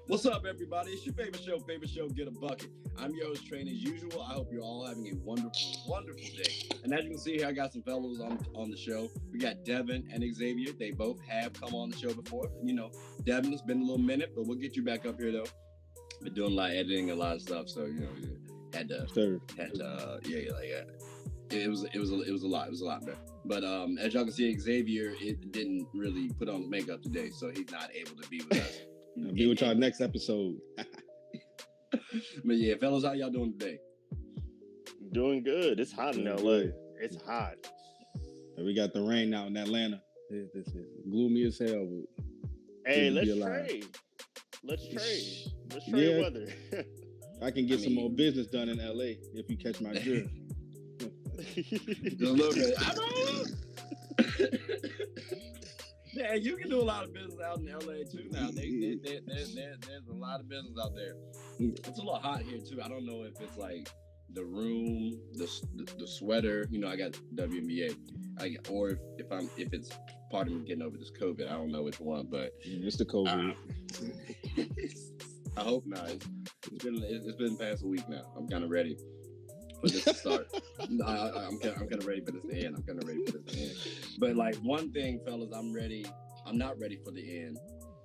What's up, everybody? It's your favorite show, Get a Bucket. I'm your host, Train, as usual. I hope you're all having a wonderful day. And as you can see here, I got some fellows on the show. We got Devin and Xavier. They both have come on the show before. You know, Devin, it's been a little minute, but we'll get you back up here, though. Been doing a lot of editing, a lot of stuff, so, you know, had to it was a lot, man. But as y'all can see, Xavier, it didn't really put on makeup today, so he's not able to be with us. I'll be with y'all next episode. But yeah, fellas, how y'all doing today? Doing good. It's hot in LA. It's hot. And we got the rain out in Atlanta. This is gloomy as hell. Hey, let's trade. Let's trade weather. I can get some more business done in LA if you catch my drift. Just a little bit. Yeah, you can do a lot of business out in LA too now. There's a lot of business out there. It's a little hot here too. I don't know if it's like the room, the sweater. You know, I got WNBA, or if it's part of me getting over this COVID. I don't know which one, but it's the COVID. I hope not. It's been past a week now. I'm kind of ready for this to start. I'm kind of ready for this to end. But like one thing, fellas, I'm not ready for the end.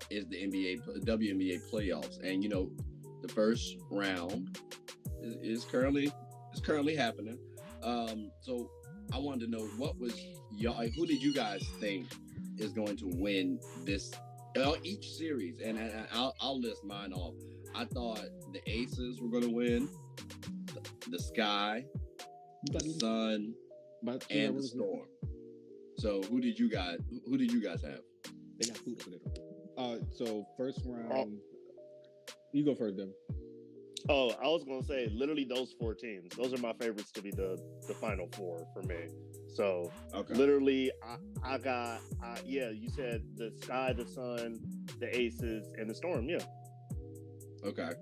Is the WNBA playoffs, and you know, the first round is currently happening. So I wanted to know who did you guys think is going to win this each series, and I'll list mine off. I thought the Aces were going to win. The Sky, the Sun, and the Storm. So who did you guys have? They got food over there. So first round, you go first, Devin. Oh, I was gonna say literally those 4 teams. Those are my favorites to be the final 4 for me. So literally, I got you said the Sky, the Sun, the Aces, and the Storm. Yeah. Okay.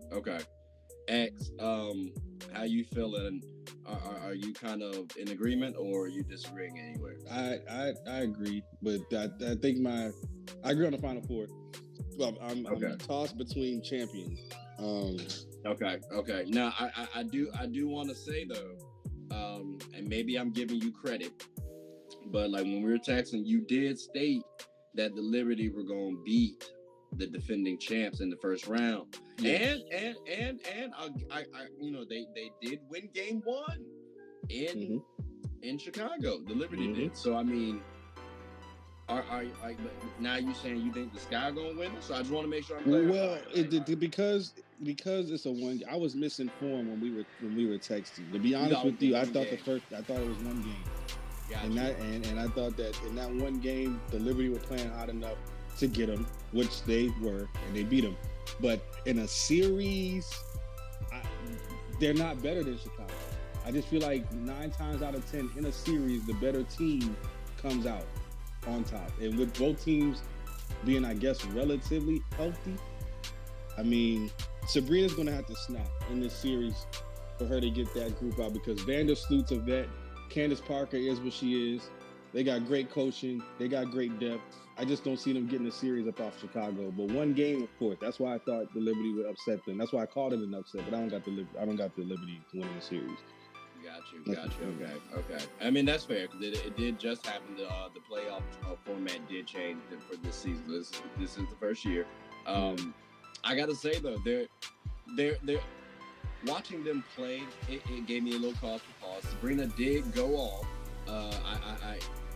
X, how you feeling? Are you kind of in agreement, or are you disagreeing anywhere? I agree, but I think I agree on the final 4. Well, I'm tossed between champions. Okay. Now I do want to say though, and maybe I'm giving you credit, but like when we were texting, you did state that the Liberty were going to beat the defending champs in the first round. Yes. And I you know, they did win game 1 in Chicago. The Liberty did. So I mean, are now you saying you think the Sky gonna win? So I just want to make sure I'm clear. Well, because it's a one. I was misinformed when we were texting. To be honest with you, I thought it was one game. Gotcha. And I thought that in that one game, the Liberty were playing hot enough to get them, which they were, and they beat them. But in a series, they're not better than Chicago. I just feel like 9 times out of 10 in a series, the better team comes out on top. And with both teams being, I guess, relatively healthy, I mean, Sabrina's going to have to snap in this series for her to get that group out, because Vandersloot's a vet. Candace Parker is what she is. They got great coaching. They got great depth. I just don't see them getting a series up off Chicago. But one game, of course. That's why I thought the Liberty would upset them. That's why I called it an upset. But I don't got the Liberty winning the series. Got you. Okay. I mean, that's fair, because it did just happen. The playoff format did change for this season. This is the first year. I got to say though, they're watching them play. It gave me a little cause for pause. Sabrina did go off.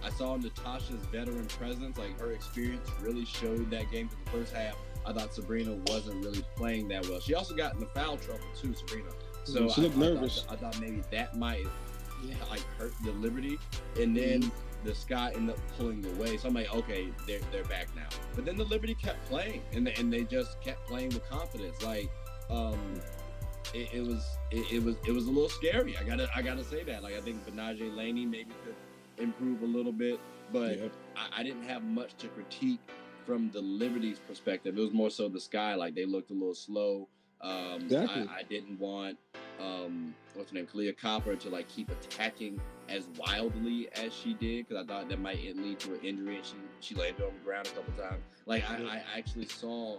I saw Natasha's veteran presence, like her experience really showed that game. For the first half, I thought Sabrina wasn't really playing that well. She also got in the foul trouble too, Sabrina. So she looked nervous. I thought maybe that might like hurt the Liberty, and then the Sky ended up pulling away. So I'm like, okay, they're back now. But then the Liberty kept playing, and they just kept playing with confidence. Like it was a little scary. I gotta say that. Like I think Benaje Laney maybe could improve a little bit, but I didn't have much to critique from the Liberty's perspective. It was more so the Sky. Like they looked a little slow. Exactly. I didn't want what's her name, Kalia Copper, to like keep attacking as wildly as she did, because I thought that might lead to an injury, and she landed on the ground a couple times. Like I actually saw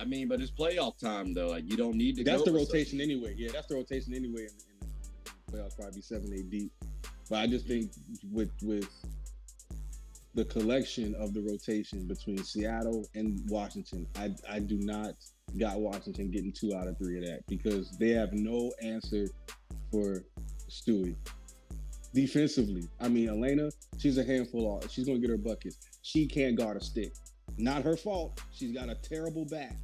I mean, but it's playoff time though. Like you don't need to. That's the rotation anyway. Yeah, that's the rotation anyway. In the playoffs, probably 7-8 deep. But I just think with the collection of the rotation between Seattle and Washington, I do not got Washington getting 2 out of 3 of that because they have no answer for Stewie. Defensively, I mean, Elena, she's a handful. She's going to get her buckets. She can't guard a stick. Not her fault. She's got a terrible back.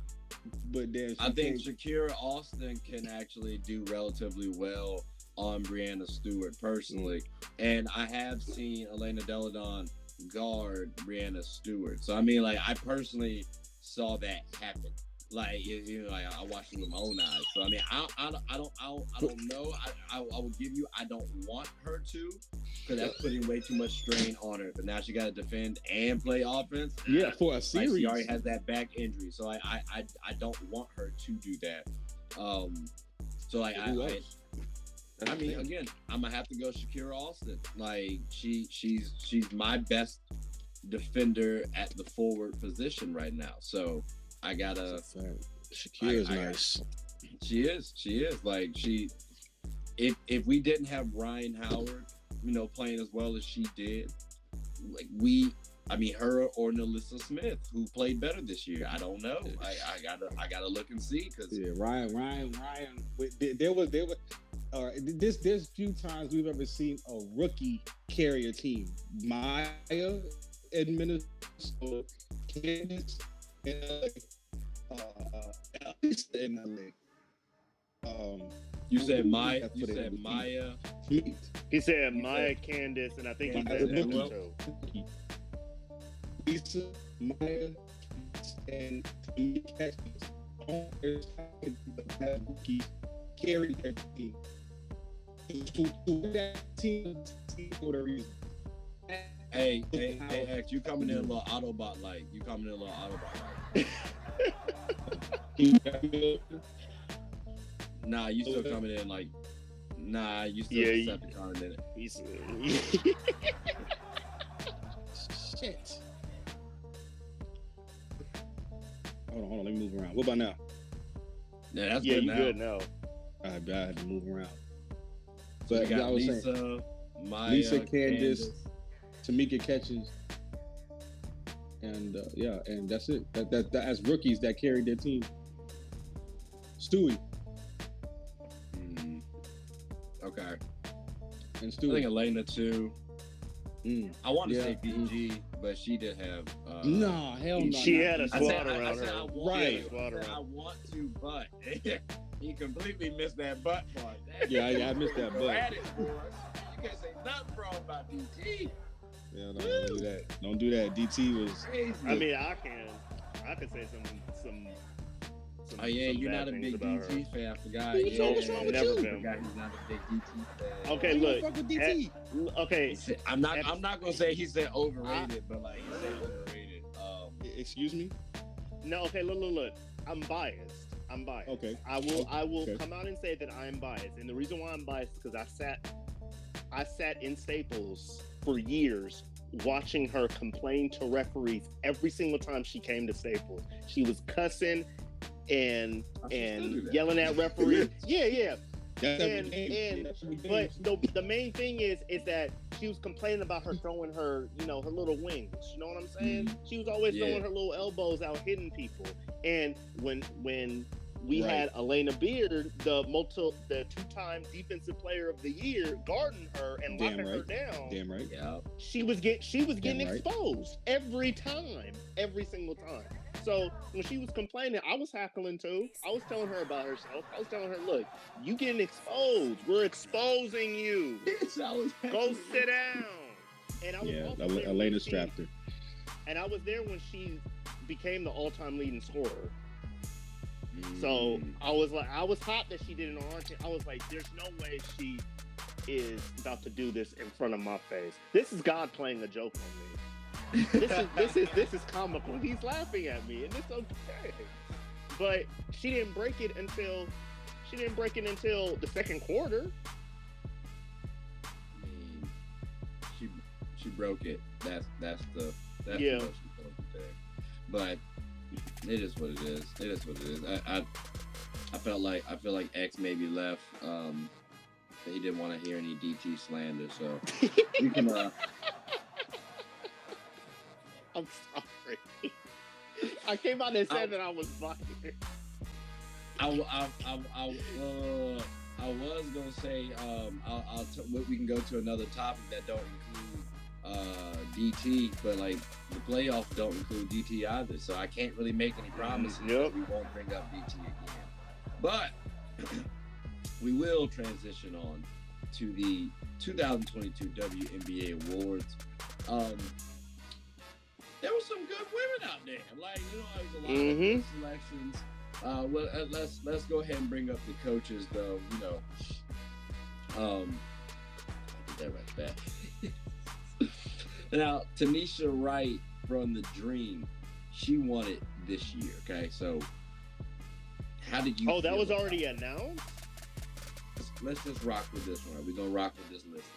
But I think Shakira Austin can actually do relatively well on Brianna Stewart personally. And I have seen Elena Delle Donne guard Brianna Stewart. So, I mean, like, I personally saw that happen. Like, you know, like I watched it with my own eyes. So I mean, I don't know. I will give you. I don't want her to, because that's putting way too much strain on her. But now she got to defend and play offense. Yeah, for a series. Like she already has that back injury, so I don't want her to do that. So like I mean, again, I'm gonna have to go Shakira Austin. Like she's my best defender at the forward position right now. So. I gotta. Shakira's nice. She is. Like if we didn't have Ryan Howard, you know, playing as well as she did, like her or Nalissa Smith, who played better this year. I don't know. I gotta look and see because Ryan. There was. There's few times we've ever seen a rookie carry a team. Maya in Minnesota, Candace. In LA. You said Maya. You said Maya. He said Maya, Candace, and I think he said Naruto. Lisa, Maya, and carry their team. That team for the reason. Hey, X, you coming in a little Autobot like. Nah, you still coming in like. Nah, you still Decepticon in it. Shit. Hold on, let me move around. What about now? Yeah, that's good you now. good now. I had to move around. So but we got I was Lisa, saying, Maya, Lisa, Candace, Tamika Catches, and and that's it. That as rookies that carried their team. Stewie. Okay. And Stewie. I think Elena too. I want to say PG, but she did have. No, hell no. She had a squad around her. I want to, but he completely missed that butt part. Yeah, I missed that butt. You can't say nothing wrong about DT. Yeah, no, don't do that. Don't do that. DT was crazy. I mean, I can say some. Oh yeah, you're not a big DT fan. I forgot. What's wrong with you? I forgot he's not a big DT fan. Okay, look. Fuck with DT. Okay, I'm not gonna say he said overrated, but like he said overrated. Excuse me. No, okay. Look. I'm biased. Okay. I will come out and say that I am biased, and the reason why I'm biased is because I sat in Staples for years watching her complain to referees every single time she came to Staples. She was cussing and yelling at referees. Yeah. But the main thing is that she was complaining about her throwing her little wings. You know what I'm saying? She was always throwing her little elbows out, hitting people. And when we had Elena Beard, the two-time defensive player of the year, guarding her and locking her down. Damn right. Yeah. She was getting exposed every single time. So when she was complaining, I was heckling too. I was telling her about herself. I was telling her, look, you getting exposed. We're exposing you. Go sit down. And I was Elena's chapter. And I was there when she became the all-time leading scorer. So I was hot that she did it on our team. I was like, there's no way she is about to do this in front of my face. This is God playing a joke on me. This is comical. He's laughing at me, and it's okay. But she didn't break it until the second quarter. I mean, she broke it. That's the most important thing. But It is what it is. It is what it is. I feel like X maybe left. But he didn't want to hear any DT slander, so we can. I'm sorry. I came out and said that I was fired. I was gonna say we can go to another topic that don't include DT, but like the playoffs don't include DT either, so I can't really make any promises that we won't bring up DT again. But we will transition on to the 2022 WNBA awards. There were some good women out there. Like, there was a lot of good selections. Well, let's go ahead and bring up the coaches, though. I'll get that right back. Now, Tanisha Wright from the Dream, she won it this year. Okay, so how did you? Oh, that was already announced. Let's just rock with this one. We're gonna rock with this list.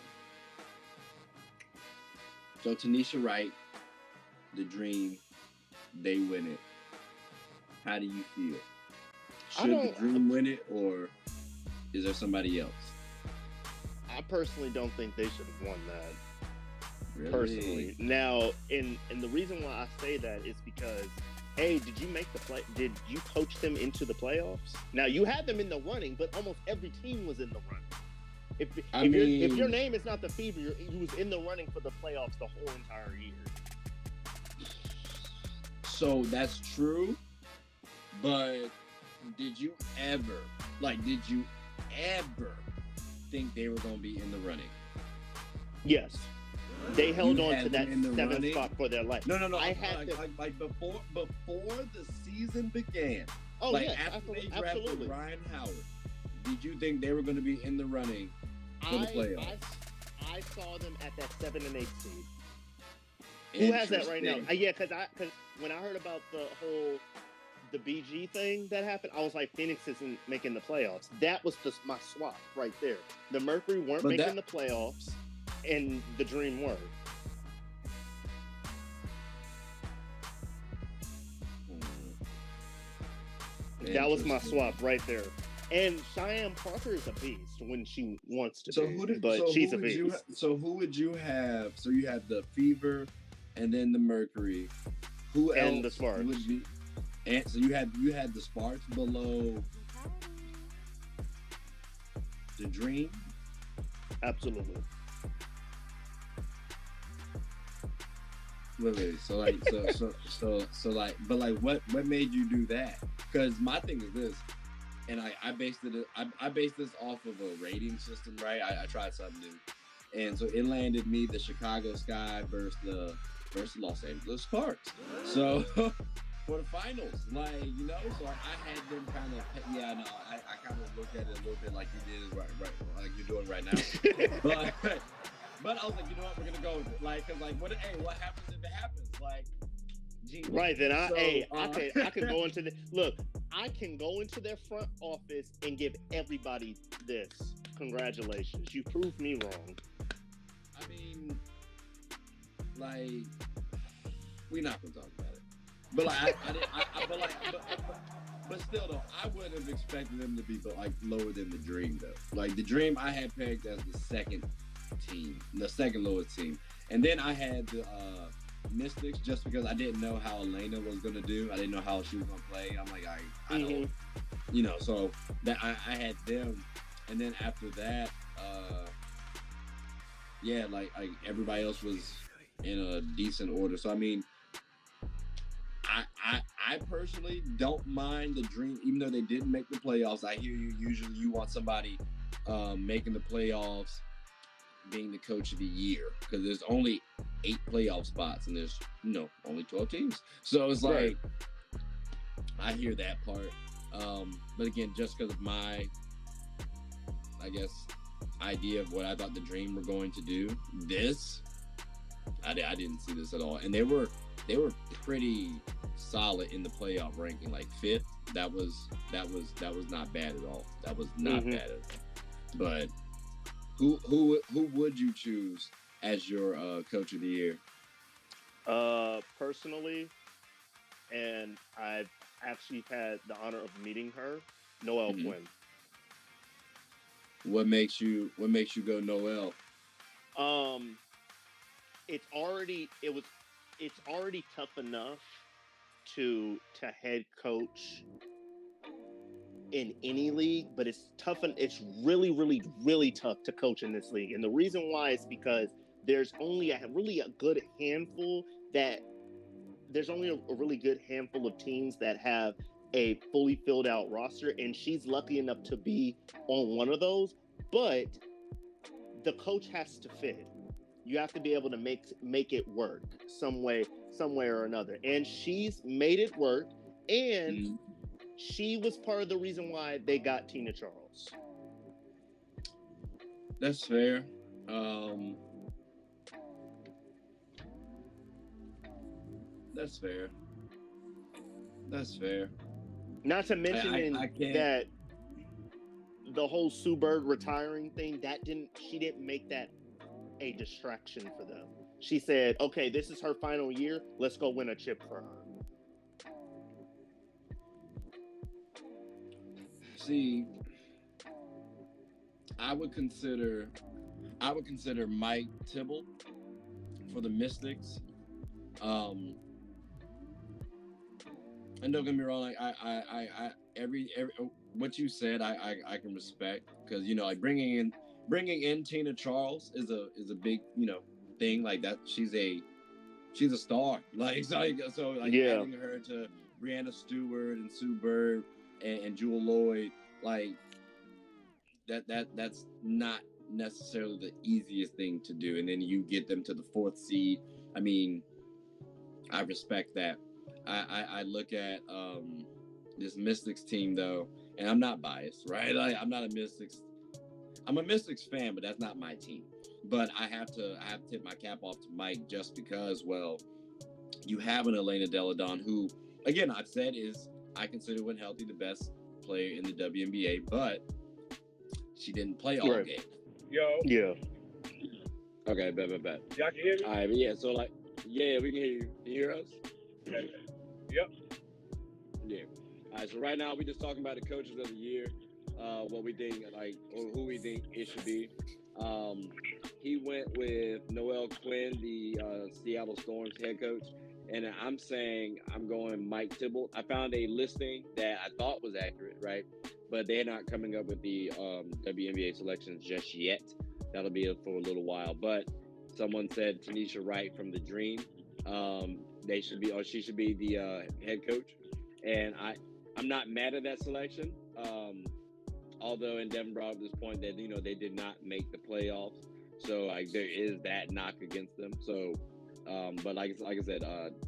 So Tanisha Wright, the Dream, they win it. How do you feel? Should the Dream win it, or is there somebody else? I personally don't think they should have won that. Really? Personally, now, and the reason why I say that is because, hey, did you make the play? Did you coach them into the playoffs? Now you had them in the running, but almost every team was in the running. If your name is not the Fever, you was in the running for the playoffs the whole entire year. So that's true, but did you ever think they were going to be in the running? Yes. They held on to that 7th spot for their life. No. I had like before the season began. Oh, like yes, after they drafted Ryan Howard, did you think they were going to be in the running for the playoffs? I saw them at that 7 and 8 seed. Who has that right now? Yeah, because when I heard about the BG thing that happened, I was like, Phoenix isn't making the playoffs. That was my swap right there. The Mercury weren't making the playoffs, and the Dream were. That was my swap right there. And Cheyenne Parker is a beast when she wants to be, she's a beast. So who would you have? So you had the Fever, and then the Mercury. Who else? And the Sparks. Would be? And so you had the Sparks below the Dream. Absolutely. Wait. So what made you do that? Because my thing is this, and I based this off of a rating system, right? I tried something new, and so it landed me the Chicago Sky versus the Los Angeles Sparks. So for the finals, so I had them kind of, I kind of looked at it a little bit like you did, right, like you're doing right now, but I was like, you know what, we're gonna go with it, like, cause like, what happens if it happens, like. Right, then I can go into I can go into their front office and give everybody this. Congratulations, you proved me wrong. I mean, like, we're not gonna talk about it, but like, but still though, I would have expected them to be like lower than the Dream though. Like the Dream, I had pegged as the second lowest team, and then I had the Mystics just because I didn't know how Elena was gonna do. I didn't know how she was gonna play. I'm like, I don't, so that I had them, and then after that, like everybody else was in a decent order. So I mean, I personally don't mind the Dream, even though they didn't make the playoffs. I hear you. Usually, you want somebody making the playoffs, being the coach of the year, because there's only 8 playoff spots and there's only 12 teams. So it's like, I hear that part. But again, just because of my, I guess, idea of what I thought the Dream were going to do, I didn't see this at all. And they were pretty solid in the playoff ranking, like 5th. That was not bad at all. That was not bad at all. But who would you choose as your coach of the year? Personally, and I've actually had the honor of meeting her, Noelle Quinn. What makes you go Noelle? It's already tough enough to head coach in any league, but it's really, really, really tough to coach in this league. And the reason why is because there's only a really good handful of teams that have a fully filled out roster, and she's lucky enough to be on one of those. But the coach has to fit. You have to be able to make it work some way or another. And she's made it work, and she was part of the reason why they got Tina Charles. That's fair. That's fair. Not to mention that the whole Sue Bird retiring thing, she didn't make that a distraction for them. She said, okay, this is her final year. Let's go win a chip for her. See, I would consider Mike Tibble for the Mystics. And don't get me wrong, like I every what you said, I can respect, because like bringing in Tina Charles is a big thing, like that. She's a star, adding her to Brianna Stewart and Sue Bird and Jewel Lloyd, like that's not necessarily the easiest thing to do. And then you get them to the 4th seed. I mean, I respect that. I look at this Mystics team though, and I'm not biased, right? Like, I'm a Mystics fan, but that's not my team. But I have to tip my cap off to Mike, just because, well, you have an Elena Delle Donne, who, again, I've said I consider, when healthy, the best player in the WNBA, but she didn't play all game. Yo. Yeah. Okay, bet. Y'all can hear me? All right, yeah, so we can hear you. Can you hear us? Yep. Yeah. All right, so right now we're just talking about the coaches of the year, what we think, or who we think it should be. He went with Noelle Quinn, the Seattle Storm's head coach, and I'm saying I'm going Mike Tibble. I found a listing that I thought was accurate, right? But they're not coming up with the WNBA selections just yet. That'll be for a little while. But someone said Tanisha Wright from the Dream. She should be the head coach, and I'm not mad at that selection. Although, and Devin brought up this point that they did not make the playoffs, so there is that knock against them. So, but like I said,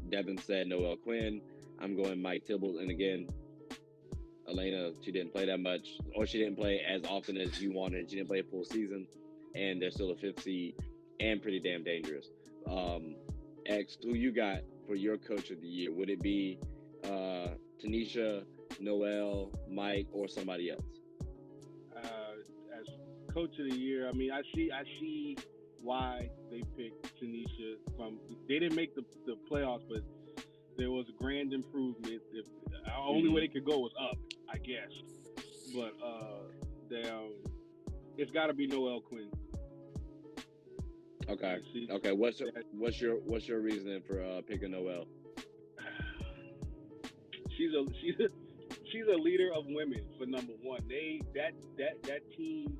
Devin said Noelle Quinn. I'm going Mike Tibble, and again, Elena, she didn't play that much, or she didn't play as often as you wanted. She didn't play a full season, and they're still a 5th seed and pretty damn dangerous. X, who you got for your coach of the year? Would it be Tanisha, Noelle, Mike, or somebody else? As coach of the year, I mean, I see why they picked Tanisha. They didn't make the playoffs, but there was a grand improvement. The only way they could go was up, I guess. But it's got to be Noelle Quinn. Okay. What's your reasoning for picking Noelle? She's a leader of women, for number one. That team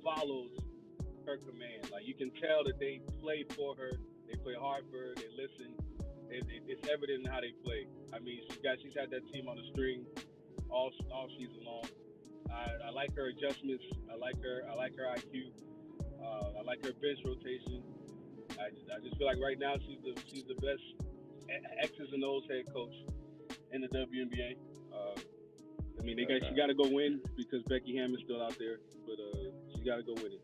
follows her command. Like, you can tell that they play for her. They play hard for her. They listen. It's evident in how they play. I mean, she's had that team on the string all season long. I like her adjustments. I like her IQ. I like her bench rotation. I just feel like right now she's the best X's and O's head coach in the WNBA. I mean, she got to go win, because Becky Hammond's still out there, but she got to go win it.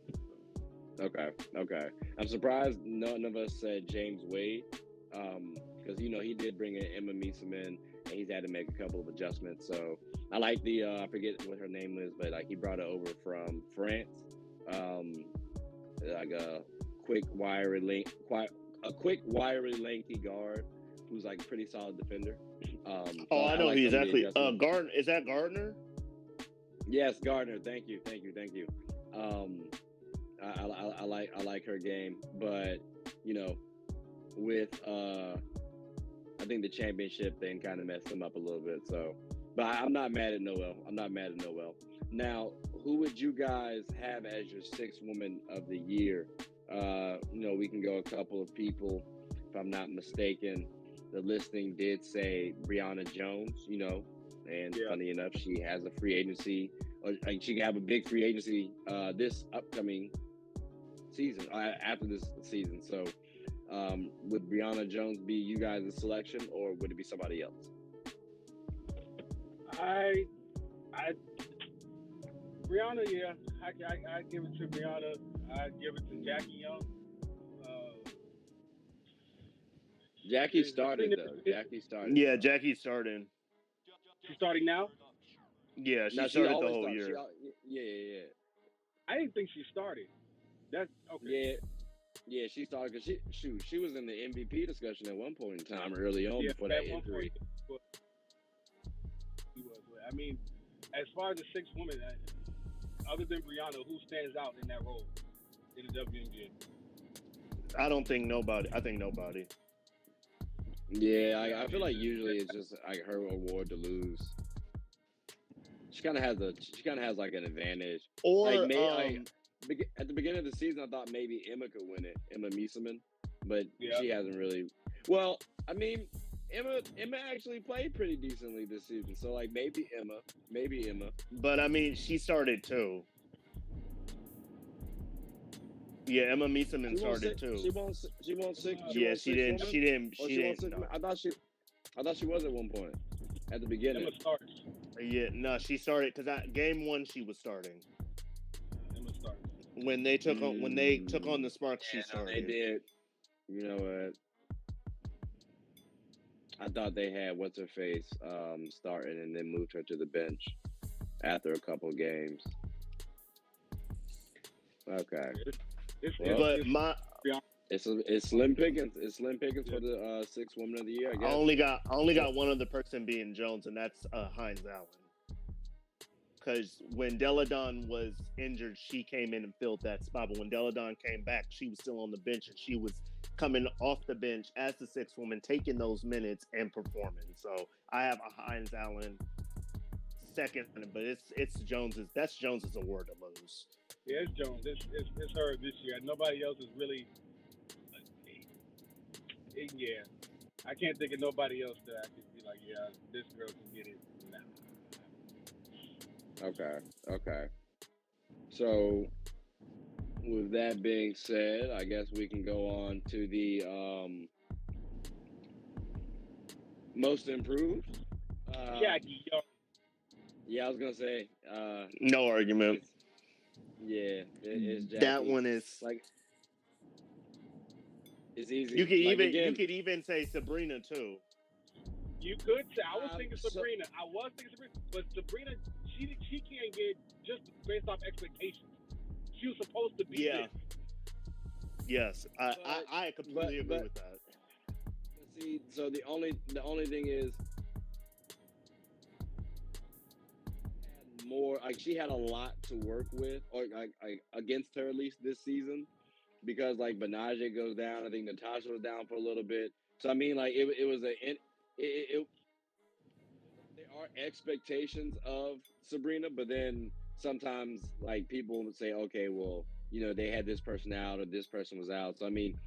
Okay. I'm surprised none of us said James Wade, because he did bring in Emma Meesum in, and he's had to make a couple of adjustments. So I like the I forget what her name is, but he brought her over from France, like a quick, wiry, lanky guard who's like a pretty solid defender. I know he's exactly. Gardner, is that Gardner? Yes, Gardner. Thank you. I like her game, but with I think the championship thing kind of messed them up a little bit. So, but I'm not mad at Noelle. Now, who would you guys have as your sixth woman of the year? We can go a couple of people. If I'm not mistaken, the listing did say Brianna Jones, and funny enough, she has a free agency, or she can have a big free agency this upcoming season, after this season. So, would Brianna Jones be you guys' selection, or would it be somebody else? Brianna, yeah, I give it to Brianna. I give it to Jackie Young. Jackie started though. Yeah, Jackie's starting. She's starting now. Yeah, she started the whole year. Yeah. I didn't think she started. That's okay. Yeah, she started because she was in the MVP discussion at one point in time early on before that injury. I mean, as far as the sixth woman, other than Brianna, who stands out in that role in the WNBA? I don't think nobody. I think nobody. Yeah, I feel like usually it's just like her award to lose. She kind of has like an advantage. Or at the beginning of the season, I thought maybe Emma could win it, Emma Miesemann, but she hasn't really. Well, I mean, Emma actually played pretty decently this season, so like maybe Emma. But I mean, she started too. Yeah, Emma Miesemann started too. She won six. Yeah, she didn't. No. I thought she was at one point at the beginning. Emma started. Yeah, no, she started because game one she was starting. Emma started. When they took on the Sparks, she started. No, they did. You know what? I thought they had what's her face starting and then moved her to the bench after a couple games. Okay. It's slim pickings. It's slim pickings for the sixth woman of the year. I guess. I only got one other person being Jones, and that's Hines Allen. Because when Deladon was injured, she came in and filled that spot. But when Deladon came back, she was still on the bench, and she was coming off the bench as the sixth woman, taking those minutes and performing. So I have a Hines Allen second, but it's Jones's. That's Jones's award to lose. Yeah, it's Jones. It's her this year. Nobody else is really. Yeah, I can't think of nobody else that I could be like, yeah, this girl can get it. Nah. Okay. So, with that being said, I guess we can go on to the most improved. Jackie Young. Yeah, I was gonna say. No argument. It's Jackie. That one is like. It's easy. You could even say Sabrina too. You could say I was thinking Sabrina. But Sabrina, she can't get just based off expectations. She was supposed to be. Yeah. Yes, I completely agree with that. See, so the only thing is, more like she had a lot to work with, or like against her at least this season. Because like Benaje goes down, I think Natasha was down for a little bit. So I mean, like there are expectations of Sabrina, but then sometimes like people would say, okay, well, they had this person out or this person was out. So I mean,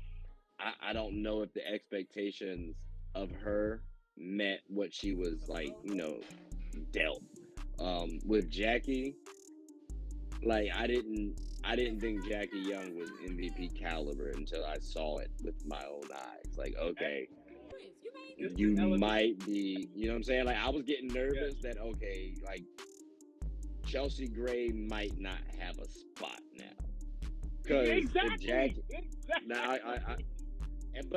I don't know if the expectations of her met what she was like, dealt. With Jackie, like I didn't think Jackie Young was MVP caliber until I saw it with my own eyes. Like, okay, you might be, you know what I'm saying? Like, I was getting nervous that, okay, like, Chelsea Gray might not have a spot now. Exactly. Jackie, now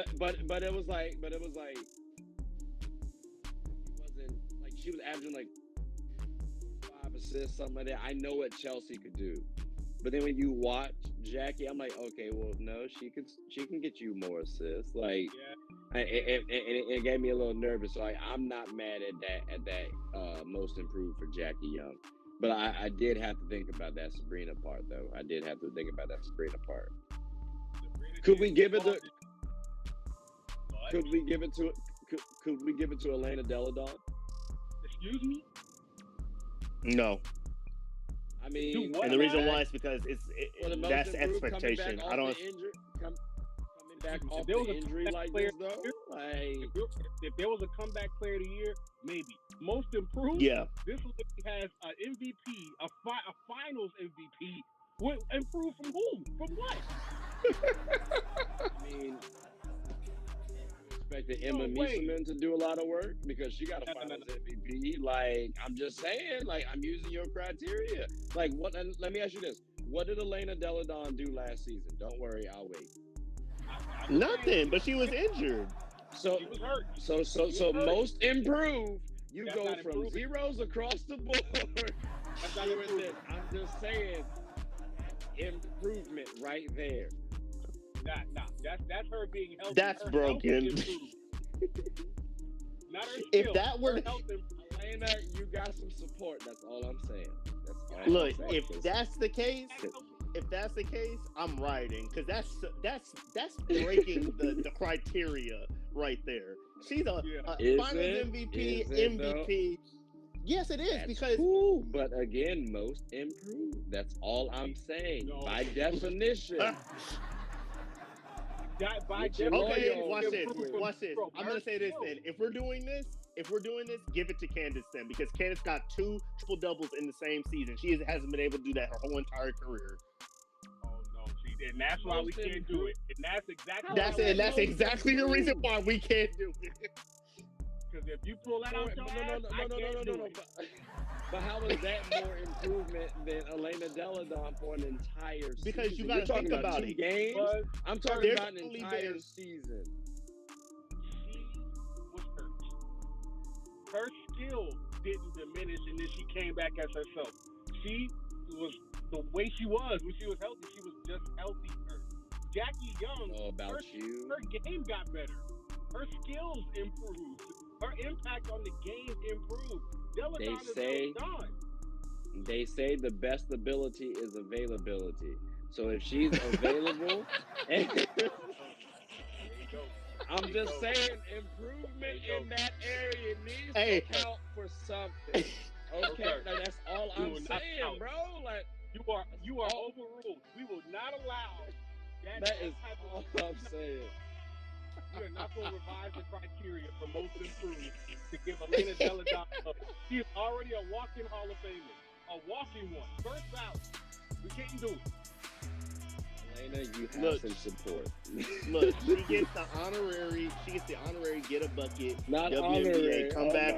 but it was like, it wasn't, like, she was averaging, like, 5 assists, something like that. I know what Chelsea could do. But then when you watch Jackie, I'm like, okay, well, no, she can get you more assists. Like, it gave me a little nervous. So I'm not mad at that most improved for Jackie Young. But I did have to think about that Sabrina part, though. I did have to think about that Sabrina part. Could we give it to Elena Deladon? Excuse me? No. I mean, and the reason why is because that's expectation. I don't. Coming back off the injury like this, though. Like, if there was a comeback player of the year, maybe. Most improved. Yeah. This lady has an MVP, a Finals MVP. Improved from whom? From what? I mean, expected Emma Mieseman to do a lot of work because she got a Finals MVP. Like, I'm just saying, like, I'm using your criteria. Like, what? And let me ask you this: what did Elena Deladon do last season? Don't worry, I'll wait. Nothing, but she was injured. So she was hurt. So most improved. You go from zeros across the board. I'm just saying, improvement right there. Nah. That's her being healthy. That's her broken. Not her skill. If that were Elena, you got some support. That's all I'm saying. Look, if that's the case, I'm riding because that's breaking the criteria right there. She's a Finals MVP. Yes, it is. That's because cool. But again, most improved. That's all I'm saying. No. By definition. Okay, watch this. I'm gonna say this then. If we're doing this, give it to Candace then, because Candace got 2 triple doubles in the same season. She hasn't been able to do that her whole entire career. Oh no, and that's why we can't do it. And that's exactly the reason why we can't do it. Because if you pull that out your ass, But how is that more improvement than Elena Deladon for an entire season? Because you got to think about it. Games? I'm talking about an entire season. She was hurt. Her skill didn't diminish, and then she came back as herself. She was the way she was when she was healthy. She was just healthy. Jackie Young, her game got better. Her skills improved. Her impact on the game improved. They say the best ability is availability. So if she's available, I'm just saying improvement in that area needs to count for something. Okay, that's all I'm saying, bro. Like you are overruled. We will not allow that. That is all I'm saying. We are not going to revise the criteria for most improved to give Elena Deladon. She is already a walking Hall of Famer. A walking one. First ballot. We can't do it. Elena, you have some support. Look, she gets the honorary get a bucket. Not WNBA honorary. Comeback.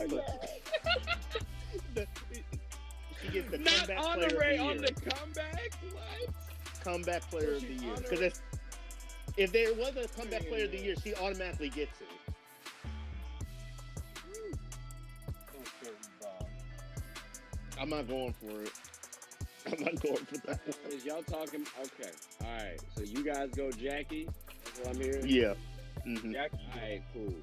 She gets the not comeback honorary player of the year. On the comeback? What? Comeback player of the year. Because if there was a comeback player of the year, she automatically gets it. I'm not going for it. I'm not going for that. Is y'all talking? Okay. All right. So you guys go Jackie. That's what I'm hearing? Yeah. Mm-hmm. Jackie. All right, cool.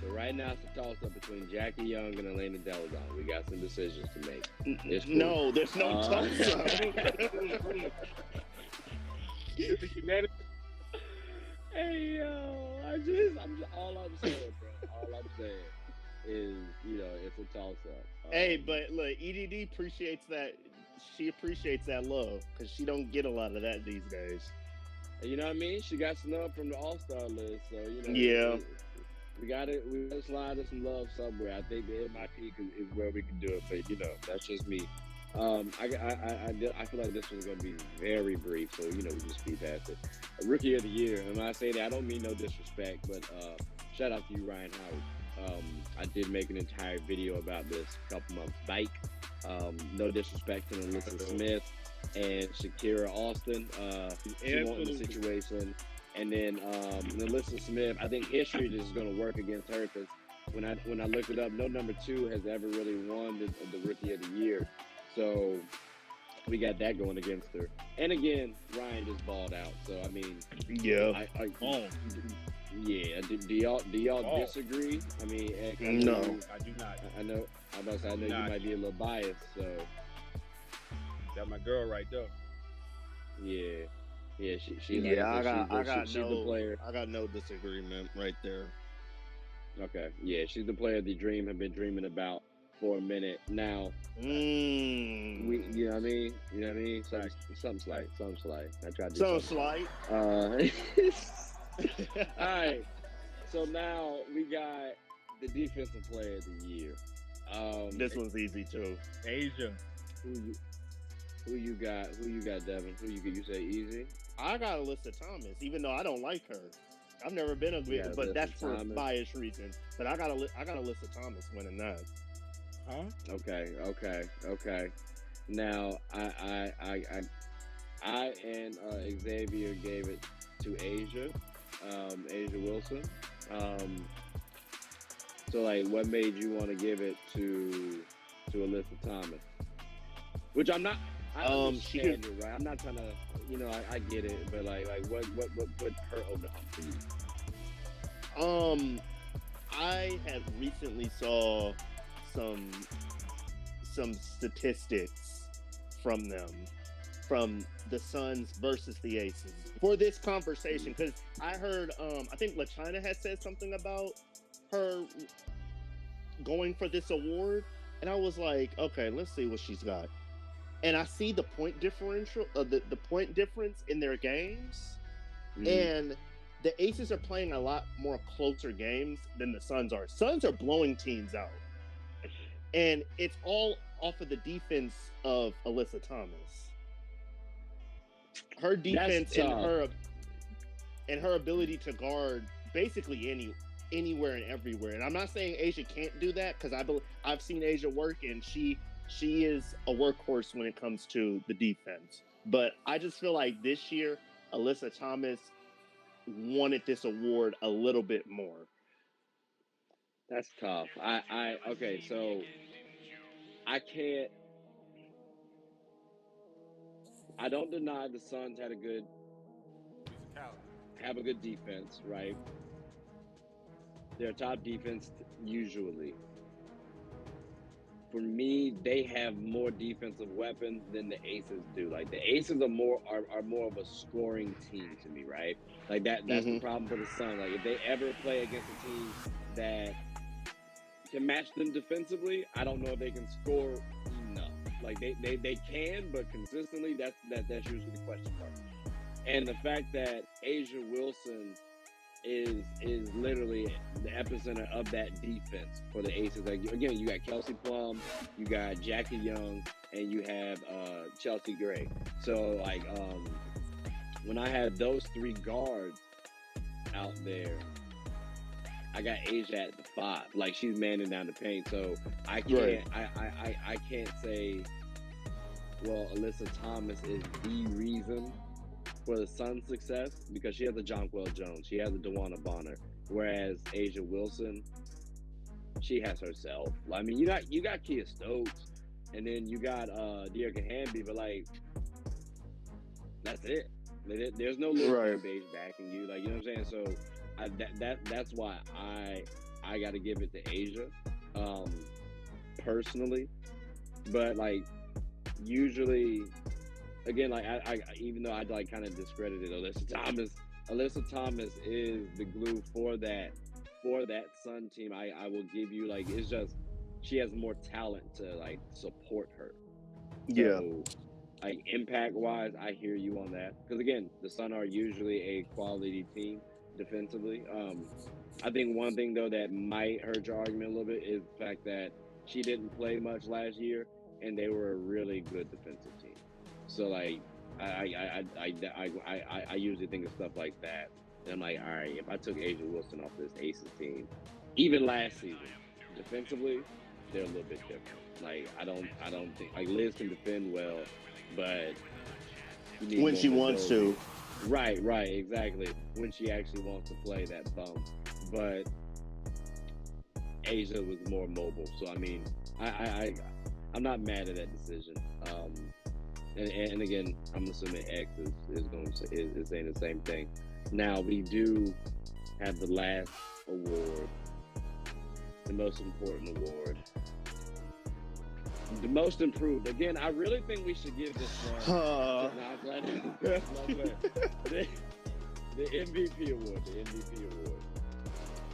So right now it's a toss-up between Jackie Young and Elena Deladon. We got some decisions to make. Cool. No, there's no toss-up. Hey, yo. All I'm saying, bro. All I'm saying is, it's a toss-up. Hey, but look, EDD appreciates that. She appreciates that love because she don't get a lot of that these days. You know what I mean? She got snubbed from the All-Star list, so Yeah. We got to slide her some love somewhere. I think the MIP is where we can do it, but that's just me. I feel like this one's going to be very brief, so we just speed past it. Rookie of the year, and when I say that, I don't mean no disrespect, but shout out to you, Ryan Howard. I did make an entire video about this a couple months back. No disrespect to Alyssa Smith and Shakira Austin. She won the situation. And then Alyssa Smith, I think history is going to work against her because when I looked it up, no number 2 has ever really won the Rookie of the Year. So we got that going against her. And again, Ryan just balled out. So, I mean, yeah. Yeah. Do y'all disagree? I mean, no, I do not. I know. I know you might be a little biased, so. Got my girl right there. Yeah. Yeah, she's she's the player. I got no disagreement right there. Okay, yeah, she's the player the Dream have been dreaming about for a minute now. You know what I mean? You know what I mean? Something slight. I tried to. Something slight. All right. So now we got the defensive player of the year. This one's easy too. Asia. Who you got, Devin? You say easy? I got Alyssa Thomas, even though I don't like her. I've never been a good, but that's for bias reasons. But I got Alyssa Thomas winning that. Huh? Okay. Now I and Xavier gave it to Asia Wilson. So like, what made you want to give it to Alyssa Thomas? Which I'm not. I understand it, right? I'm not trying to, I get it, but like what put her over the hump for you? I had recently saw some statistics from the Suns versus the Aces for this conversation, because I heard I think LaChina had said something about her going for this award, and I was like, okay, let's see what she's got. And I see the point differential, the point difference in their games, and the Aces are playing a lot more closer games than the Suns are. Suns are blowing teams out, and it's all off of the defense of Alyssa Thomas. Her defense and her ability to guard basically anywhere and everywhere. And I'm not saying Asia can't do that, because I've seen Asia work, and she is a workhorse when it comes to the defense. But I just feel like this year, Alyssa Thomas wanted this award a little bit more. That's tough. Okay, so I don't deny the Suns have a good defense, right? They're top defense usually. For me, they have more defensive weapons than the Aces do. Like, the Aces are more of a scoring team to me, right? Like that's the problem for the Suns. Like, if they ever play against a team that can match them defensively, I don't know if they can score enough. Like they can, but consistently, that's usually the question mark. And the fact that Asia Wilson is literally the epicenter of that defense for the Aces. Like, again, you got Kelsey Plum, you got Jackie Young, and you have Chelsea Gray. So like, when I had those three guards out there, I got Asia at the 5. Like, she's manning down the paint. So I can't I can't say, well, Alyssa Thomas is the reason for the Suns' success, because she has a Jonquel Jones, she has a DeWanna Bonner, whereas Asia Wilson, she has herself. I mean, you got Kia Stokes, and then you got Dearica Hamby, but like, that's it. There's no little base backing you, like, you know what I'm saying? So that's why I got to give it to Asia, personally. But like, usually, again, like I even though I like kind of discredited Alyssa Thomas is the glue for that Sun team. I will give you, like, it's just she has more talent to like support her. So, like, impact wise, I hear you on that, because again, the Sun are usually a quality team defensively. I think one thing though that might hurt your argument a little bit is the fact that she didn't play much last year, and they were a really good defensive team. So like, I usually think of stuff like that, and I'm like, all right, if I took Asia Wilson off this Aces team, even last season, defensively, they're a little bit different. Like, I don't think, like, Liz can defend well, but when she wants to. Right, exactly. When she actually wants to play that bump, but Asia was more mobile. So I mean, I'm not mad at that decision. And again, I'm assuming X is saying the same thing. Now, we do have the last award, the most important award, the most improved. Again, I really think we should give this one the MVP award. The MVP award.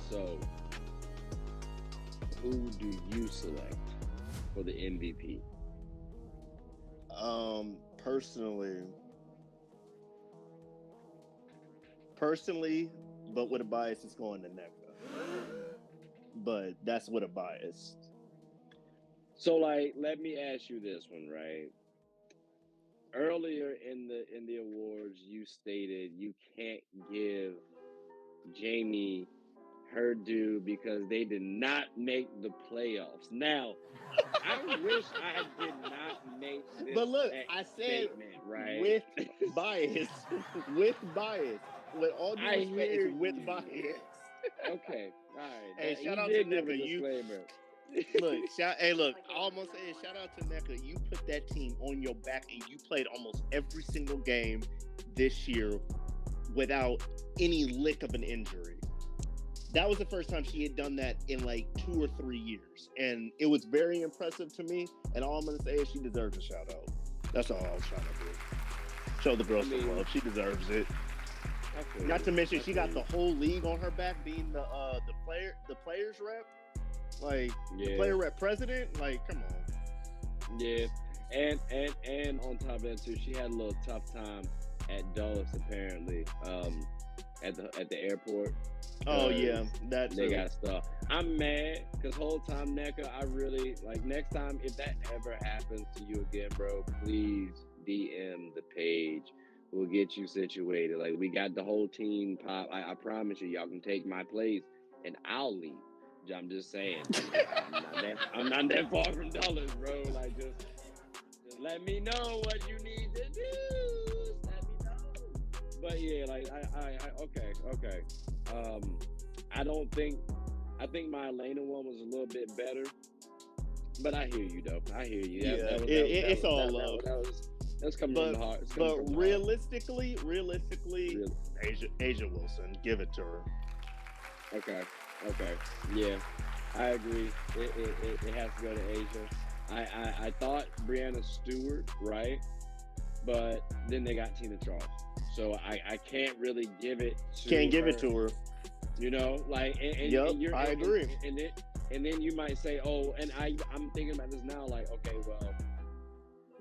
So, who do you select for the MVP? Personally, but with a bias, it's going to NECA. But that's with a bias. So, like, let me ask you this one, right? Earlier in the awards, you stated you can't give Jamie her due because they did not make the playoffs. Now, I wish I did not make this. But look, I said right? With bias. With bias. With all due respect, it's with bias. Okay, all right. Hey, shout out to NECA. Look, I almost said shout out to NECA. You put that team on your back and you played almost every single game this year without any lick of an injury. That was the first time she had done that in like 2 or 3 years. And it was very impressive to me. And all I'm going to say is she deserves a shout out. That's all I was trying to do. Show the girl some love. She deserves it. Not to mention, she got the whole league on her back, being the players rep, like the player rep president. Like, come on. Yeah, and on top of that too, she had a little tough time at Dulles apparently. At the airport. Oh yeah, they got stuff. I'm mad because whole time NECA, I really like. Next time if that ever happens to you again, bro, please DM the page. We'll get you situated. Like, we got the whole team pop. I promise you, y'all can take my place and I'll leave. I'm just saying. I'm not that far from Dulles, bro. Like, just let me know what you need to do. Just let me know. But yeah, like okay. I think my Elena one was a little bit better. But I hear you though. I hear you. It's all love. That's coming from the heart. But realistically, Asia Wilson, give it to her. Okay. Yeah, I agree. It has to go to Asia. I thought Brianna Stewart, right? But then they got Tina Charles. So I can't really give it to her. You know, like, I agree. And then you might say, oh, and I'm thinking about this now, like, okay, well,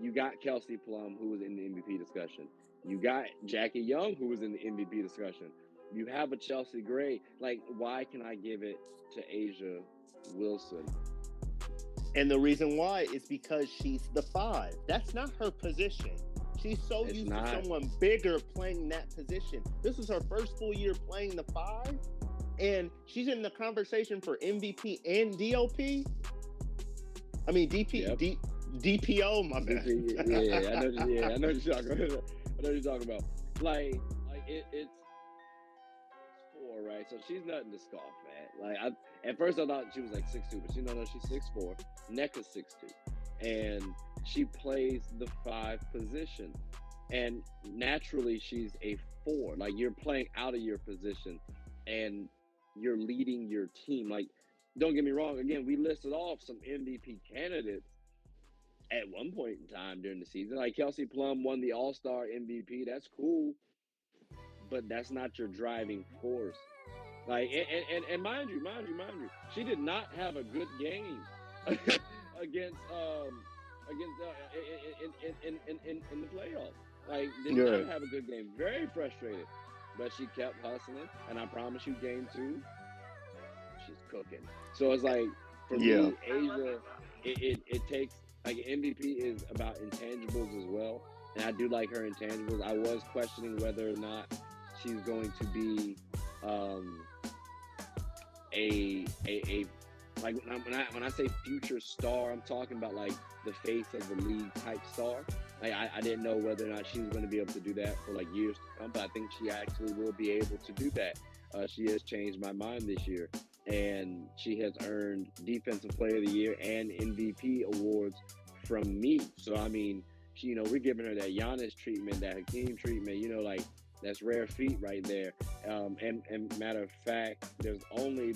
you got Kelsey Plum, who was in the MVP discussion. You got Jackie Young, who was in the MVP discussion. You have a Chelsea Gray. Like, why can I give it to Asia Wilson? And the reason why is because she's the 5. That's not her position. She's so used to someone bigger playing that position. This is her first full year playing the 5, and she's in the conversation for MVP and DOP. I mean, DPO, my bad. I know what you're talking about. Like it's 4, right? So she's nothing to scoff at. Like, at first I thought she was like 6'2", but she's 6'4". NECA's 6'2", and she plays the 5 position, and naturally she's a 4. Like, you're playing out of your position, and you're leading your team. Like, don't get me wrong. Again, we listed off some MVP candidates at one point in time during the season. Like, Kelsey Plum won the All-Star MVP. That's cool, but that's not your driving force. Like, and mind you, she did not have a good game against in the playoffs. Like, did not have a good game. Very frustrated, but she kept hustling. And I promise you, game 2, she's cooking. So it's like, for me, Asia, it takes, like, MVP is about intangibles as well. And I do like her intangibles. I was questioning whether or not she's going to be like, when I say future star, I'm talking about like the face of the league type star. Like, I didn't know whether or not she was going to be able to do that for like years to come, but I think she actually will be able to do that. She has changed my mind this year, and she has earned Defensive Player of the Year and MVP awards from me. So I mean, she, we're giving her that Giannis treatment, that Hakeem treatment. Like, That's rare feat right there. And matter of fact, there's only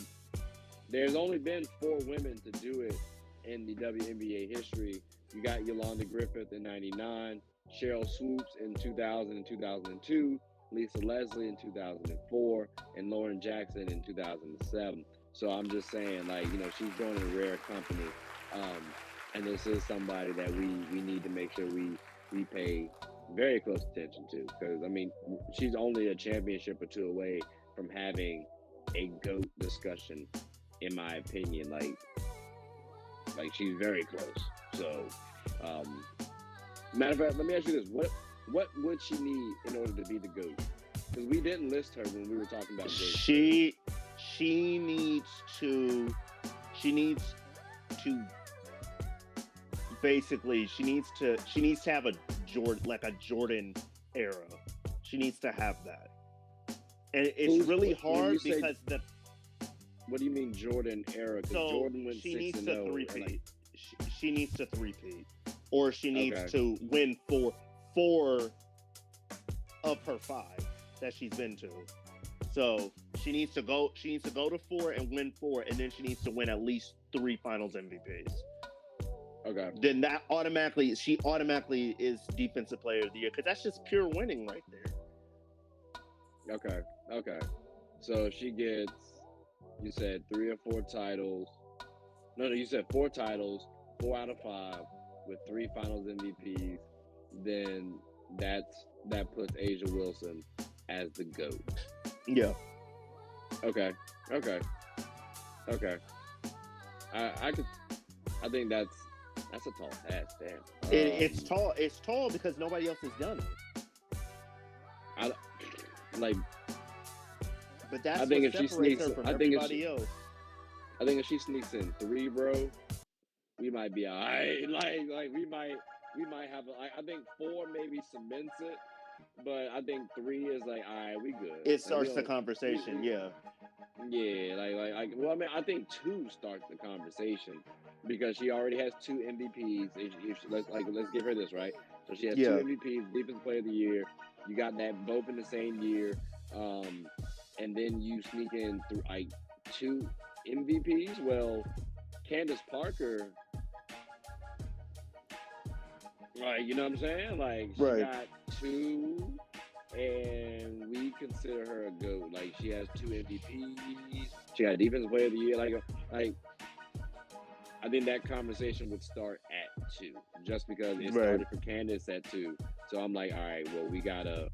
been 4 women to do it in the WNBA history. You got Yolanda Griffith in '99, Cheryl Swoops in 2000 and 2002, Lisa Leslie in 2004, and Lauren Jackson in 2007. So I'm just saying, like, she's joining a rare company. And this is somebody that we need to make sure we pay very close attention to, because she's only a championship or 2 away from having a GOAT discussion, in my opinion. Like she's very close. So, matter of fact, let me ask you this: what would she need in order to be the GOAT? Because we didn't list her when we were talking about GOAT. She needs to basically she needs to have a Jordan era. She needs to have that, and it's really hard because What do you mean Jordan era? So Jordan went she 6-0. Needs to three-peat. She needs to three-peat, or she needs to win four of her 5 that she's been to. So she needs to go to 4 and win 4, and then she needs to win at least 3 Finals MVPs. Okay. Then she automatically is Defensive Player of the Year, because that's just pure winning right there. Okay. So she gets, you said 3 or 4 titles. No, you said 4 titles, 4 out of 5 with 3 Finals MVPs. Then that puts Asia Wilson as the GOAT. Yeah. Okay. I think that's a tall task. Damn. It's tall. It's tall because nobody else has done it. But that's what separates her from everybody else. I think if she sneaks in 3, bro, we might be all right. Like we might have. I think 4 maybe cements it, but I think 3 is like, all right, we good. It starts the conversation. Yeah. Yeah, well, I think 2 starts the conversation because she already has 2 MVPs. Let's give her this, right? So she has 2 MVPs, Defensive Player of the Year. You got that both in the same year, and then you sneak in through 2 MVPs. Well, Candace Parker, you know what I'm saying? She got 2. And we consider her a GOAT. She has 2 MVPs. She got Defensive Player of the Year. I think that conversation would start at 2, just because it started for Candace at 2. So I'm like, all right, well, we gotta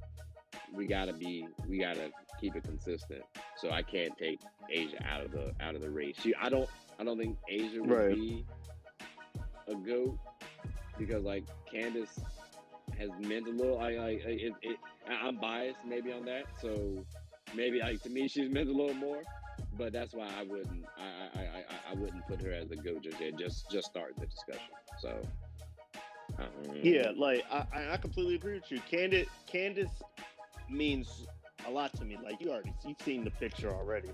keep it consistent. So I can't take Asia out of the race. I don't think Asia would be a GOAT because Candace has meant a little. I'm biased maybe on that, so maybe to me she's meant a little more, but that's why I wouldn't put her as a GOAT just yet. Just start the discussion. So yeah, I completely agree with you. Candace means a lot to me. You've seen the picture already.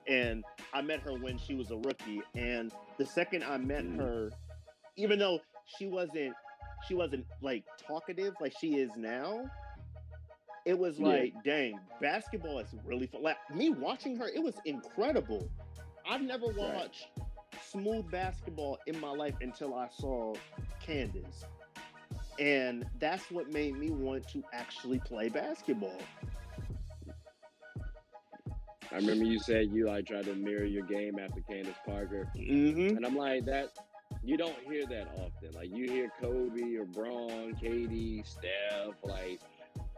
And I met her when she was a rookie, and the second I met her, even though she wasn't talkative like she is now, it was dang, basketball is really fun. Me watching her, it was incredible. I've never watched smooth basketball in my life until I saw Candace. And that's what made me want to actually play basketball. I remember you said you tried to mirror your game after Candace Parker. Mm-hmm. And I'm like, that you don't hear that often. You hear Kobe or Braun, KD, Steph,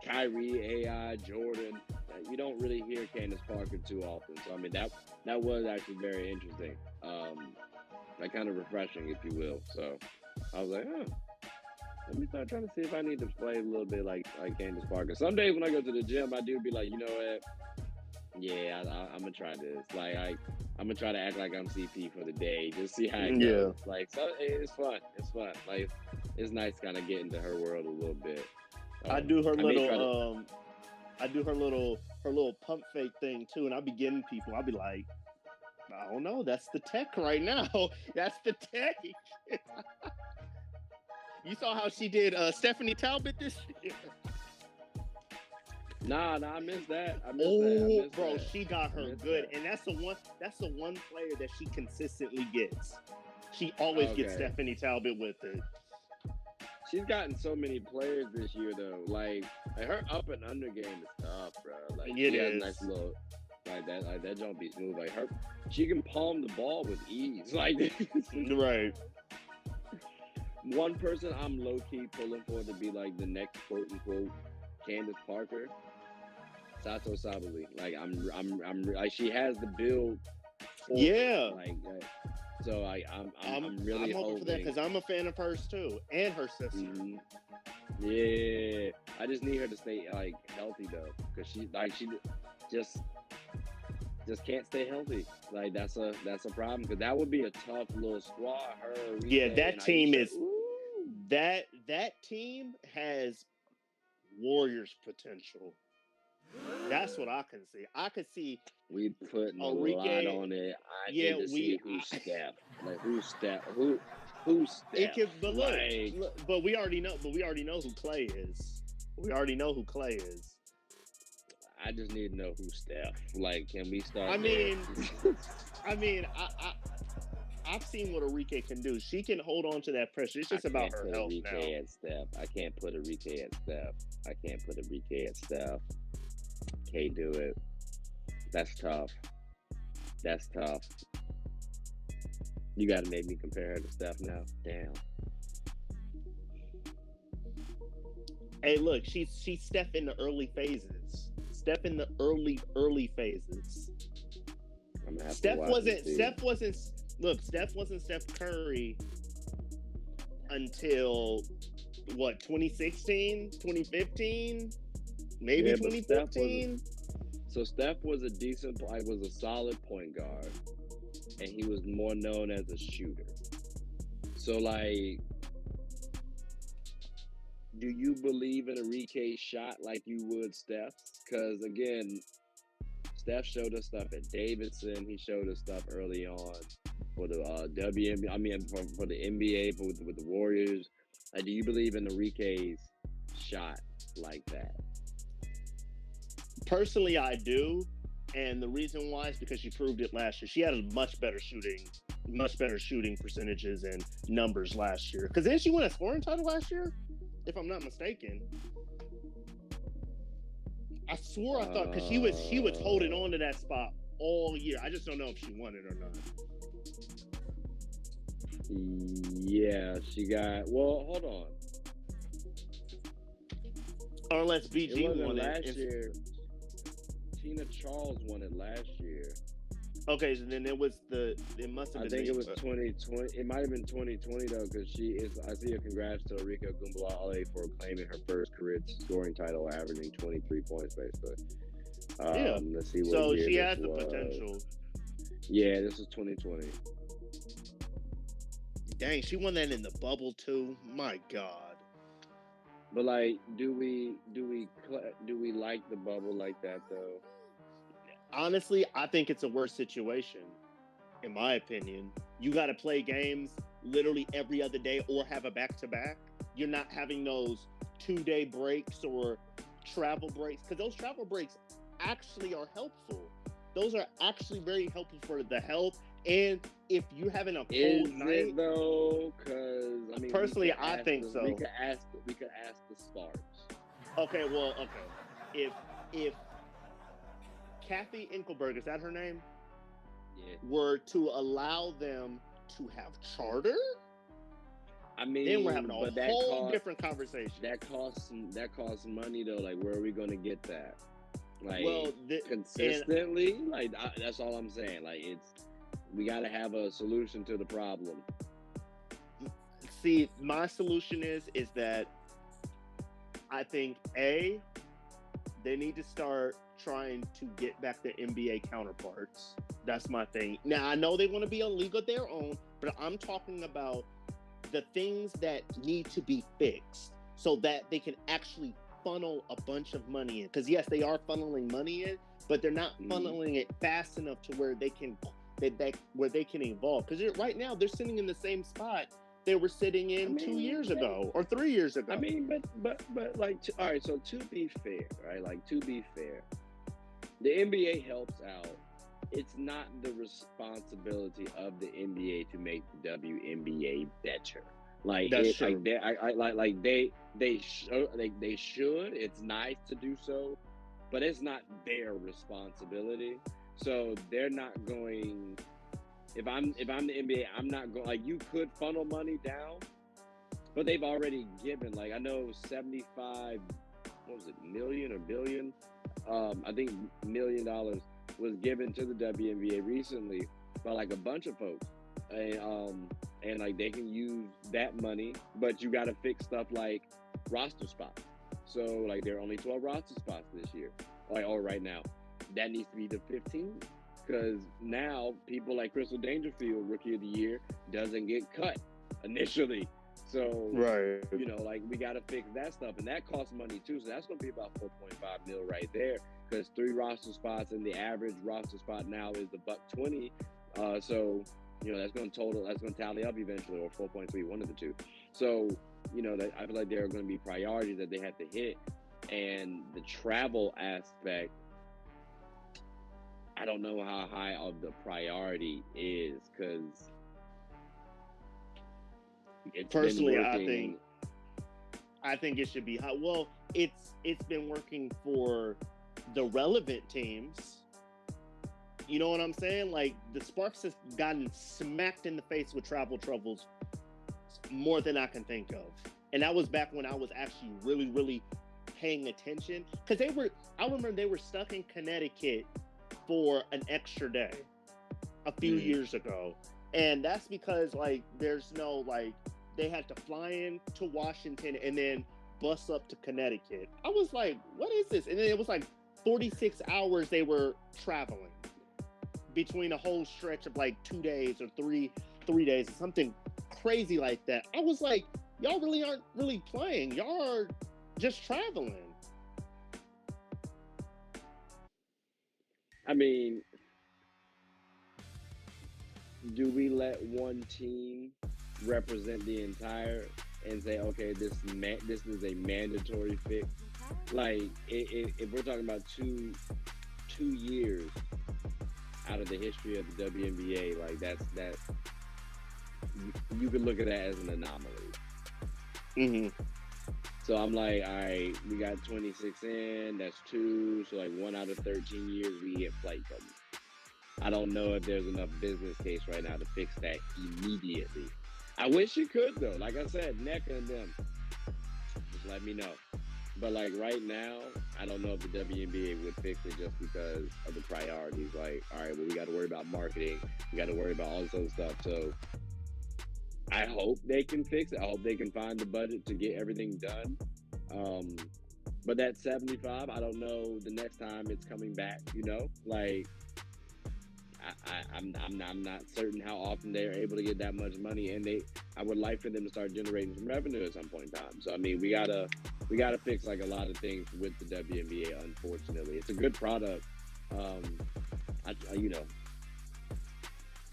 Kyrie, AI, Jordan. You don't really hear Candace Parker too often. So that was actually very interesting. Kind of refreshing, if you will. So I was like, let me start trying to see if I need to play a little bit like Candace Parker. Some days when I go to the gym, I do be like, you know what? Yeah, I'm gonna try this. I'm gonna try to act like I'm CP for the day, just see how it goes. So it's fun. It's fun. It's nice kind of get into her world a little bit. I do her little pump fake thing too, and I'll be getting people. I'll be like, I don't know, that's the tech right now. That's the tech. You saw how she did Stephanie Talbot this year. Nah, I missed that. Bro, she got her good, and that's the one player that she consistently gets. She always gets Stephanie Talbot with it. She's gotten so many players this year, though. Like her up and under game is tough, bro. Like it she has is. Nice little, like that don't be smooth. Like she can palm the ball with ease. Like right. One person I'm low key pulling for to be like the next quote unquote Candace Parker, Sato Sabali. Like I'm like she has the build. So I'm really hoping for that because I'm a fan of hers too, and her sister. Mm-hmm. Yeah, I just need her to stay like healthy though, because she just can't stay healthy. Like that's a problem, because that would be a tough little squad. That team is that team has Warriors potential. That's what I can see. I could see we putting a lot on it. I need to see who's Steph. Like who's Steph? Who's Steph? But we already know. But we already know who Clay is. I just need to know who's Steph. Like, can we start? I've seen what Arike can do. She can hold on to that pressure. It's just about her health now. I can't put Arike at Steph. Can't do it. That's tough. You got to make me compare her to Steph now. Damn. Hey, look, she's Steph in the early phases. Steph Steph wasn't Steph Curry until what, 2016, 2015, maybe 2015. Steph was a solid point guard, and he was more known as a shooter. So like, do you believe in Arike's shot like you would Steph's? Because again, Steph showed us stuff at Davidson. He showed us stuff early on for the WNBA. I mean, for the NBA, with the Warriors. Like, do you believe in Arike's shot like that? Personally, I do, and the reason why is because she proved it last year. She had a much better shooting percentages and numbers last year. Because didn't she win a scoring title last year, if I'm not mistaken? I swore I thought, because she was holding on to that spot all year. I just don't know if she won it or not. Yeah, she got. Well, hold on. Unless BG won it last year. Tina Charles won it last year. Okay, so then it must have been. I think it was 2020. It might have been 2020 though, because I see a congrats to Arike Ogunbowale for claiming her first career scoring title, averaging 23 points basically. Let's see what so year she has this the was. potential. Yeah, this is 2020. Dang, she won that in the bubble too. My God. But like, do we like the bubble like that though? Honestly, I think it's a worse situation, in my opinion. You got to play games literally every other day or have a back-to-back. You're not having those 2-day breaks or travel breaks, because those travel breaks actually are helpful. Those are actually very helpful for the health. And if you're having a cold night, it though? Because I mean, personally, I think so. We could ask the Sparks. Okay. If Kathy Enkelberg, is that her name? Yeah. Were to allow them to have charter, I mean, then we're having a whole different conversation. That costs money though. Like, where are we going to get that? Like, consistently? That's all I'm saying. Like, we got to have a solution to the problem. See, my solution is that I think they need to start trying to get back their NBA counterparts. That's my thing. Now, I know they want to be a league of their own, but I'm talking about the things that need to be fixed so that they can actually funnel a bunch of money in. Because yes, they are funneling money in, but they're not funneling it fast enough to where they can evolve. Because right now they're sitting in the same spot they were sitting in 2 years ago or 3 years ago. I mean, but like, all right. So to be fair, right? Like to be fair, the NBA helps out. It's not the responsibility of the NBA to make the WNBA better. Like that's true. They should. It's nice to do so, but it's not their responsibility. So they're not going. If I'm the NBA, I'm not going. Like, you could funnel money down, but they've already given. Like, I know 75. What was it? Million or billion? I think $1 million was given to the WNBA recently by like a bunch of folks, and like they can use that money, but you got to fix stuff like roster spots. So like there are only 12 roster spots this year, or right now. That needs to be to 15, because now people like Crystal Dangerfield, Rookie of the Year, doesn't get cut initially. So right, you know, like we got to fix that stuff, and that costs money too. So that's going to be about 4.5 mil right there, because 3 roster spots, and the average roster spot now is $120. So you know that's going to tally up eventually, or 4.3, one of the two. So you know that I feel like there are going to be priorities that they have to hit, and the travel aspect, I don't know how high of the priority is, because personally, I think it should be high. Well, it's been working for the relevant teams. You know what I'm saying? Like, the Sparks has gotten smacked in the face with travel troubles more than I can think of. And that was back when I was actually really, really paying attention. Because I remember they were stuck in Connecticut for an extra day a few years ago. And that's because, like, there's no, like, they had to fly in to Washington and then bus up to Connecticut. I was like, what is this? And then it was like 46 hours they were traveling between a whole stretch of like 2 days or three days, or something crazy like that. I was like, y'all really aren't really playing. Y'all are just traveling. I mean, do we let one team represent the entire and say, okay, this is a mandatory fix? Like, if we're talking about two years out of the history of the WNBA, like that you could look at that as an anomaly. Mm-hmm. So I'm like, all right, we got 26 in, that's 2, so like 1 out of 13 years we hit flight trouble. I don't know if there's enough business case right now to fix that immediately. I wish you could, though. Like I said, NECA and them, just let me know. But like right now, I don't know if the WNBA would fix it just because of the priorities. Like, all right, well, we got to worry about marketing. We got to worry about all this other stuff. So I hope they can fix it. I hope they can find the budget to get everything done. But that 75, I don't know the next time it's coming back, you know? Like, I'm not certain how often they're able to get that much money, and I would like for them to start generating some revenue at some point in time. So I mean, we gotta fix like a lot of things with the WNBA. Unfortunately, it's a good product. I you know,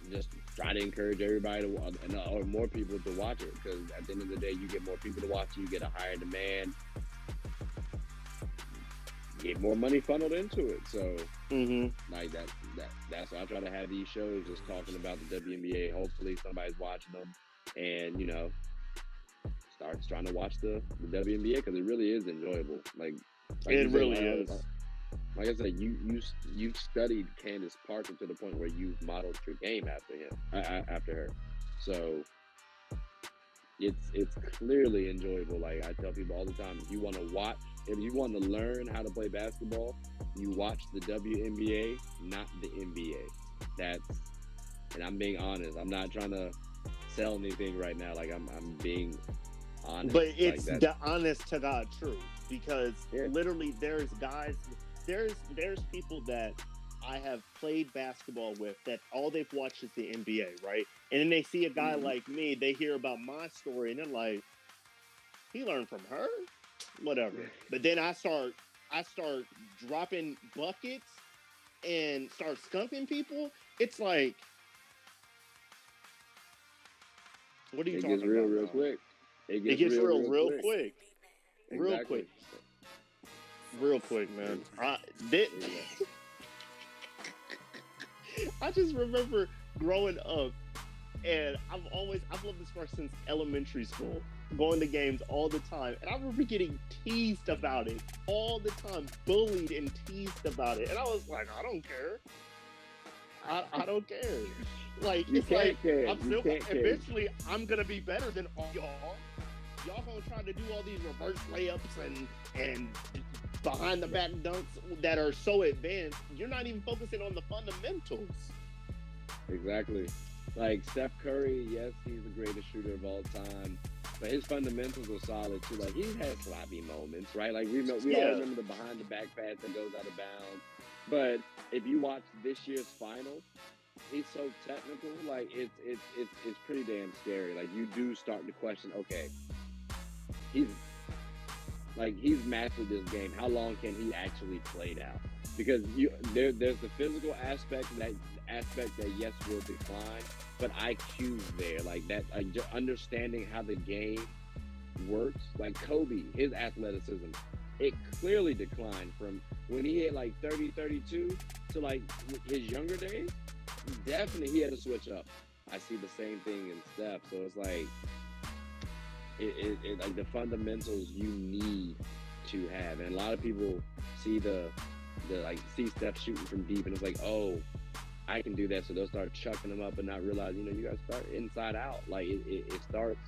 just try to encourage everybody to or more people to watch it, because at the end of the day, you get more people to watch it, you get a higher demand, get more money funneled into it. So like that's why I try to have these shows just talking about the WNBA. Hopefully somebody's watching them and, you know, starts trying to watch the WNBA, because it really is enjoyable. Like it really is. Like I said, you've studied Candace Parker to the point where you've modeled your game after her. So it's clearly enjoyable. Like I tell people all the time, if you want to learn how to play basketball, you watch the WNBA, not the NBA. And I'm being honest. I'm not trying to sell anything right now. Like I'm being honest. But it's like the honest to God truth, because literally there's people that I have played basketball with that all they've watched is the NBA, right? And then they see a guy like me, they hear about my story, and they're like, he learned from her? Whatever. But then I start dropping buckets and start skunking people. It's like, What are you it talking gets real, about? Real quick. It gets real quick. Exactly. Real quick. Real quick, man. I just remember growing up, and I've loved this sport since elementary school, going to games all the time, and I remember getting teased about it all the time, bullied and teased about it, and I was like, I don't care. I don't care. Like, it's like, I'm still, eventually, I'm gonna be better than all y'all. Y'all gonna try to do all these reverse layups and behind the back dunks that are so advanced. You're not even focusing on the fundamentals. Exactly. Like Steph Curry, yes, he's the greatest shooter of all time, but his fundamentals are solid too. Like, he's had sloppy moments, right? Like we all remember the behind the back pass that goes out of bounds. But if you watch this year's finals, he's so technical. Like, it's pretty damn scary. Like, you do start to question, okay, he's mastered this game. How long can he actually play now? Because there's the physical aspect that yes will decline, but IQ's there. Like that, like just understanding how the game works. Like Kobe, his athleticism, it clearly declined from when he hit like 30, 32 to like his younger days. Definitely, he had to switch up. I see the same thing in Steph. So it's like it like the fundamentals you need to have, and a lot of people see see Steph shooting from deep, and it's like, oh, I can do that, so they'll start chucking them up and not realize, you got to start inside out. Like it starts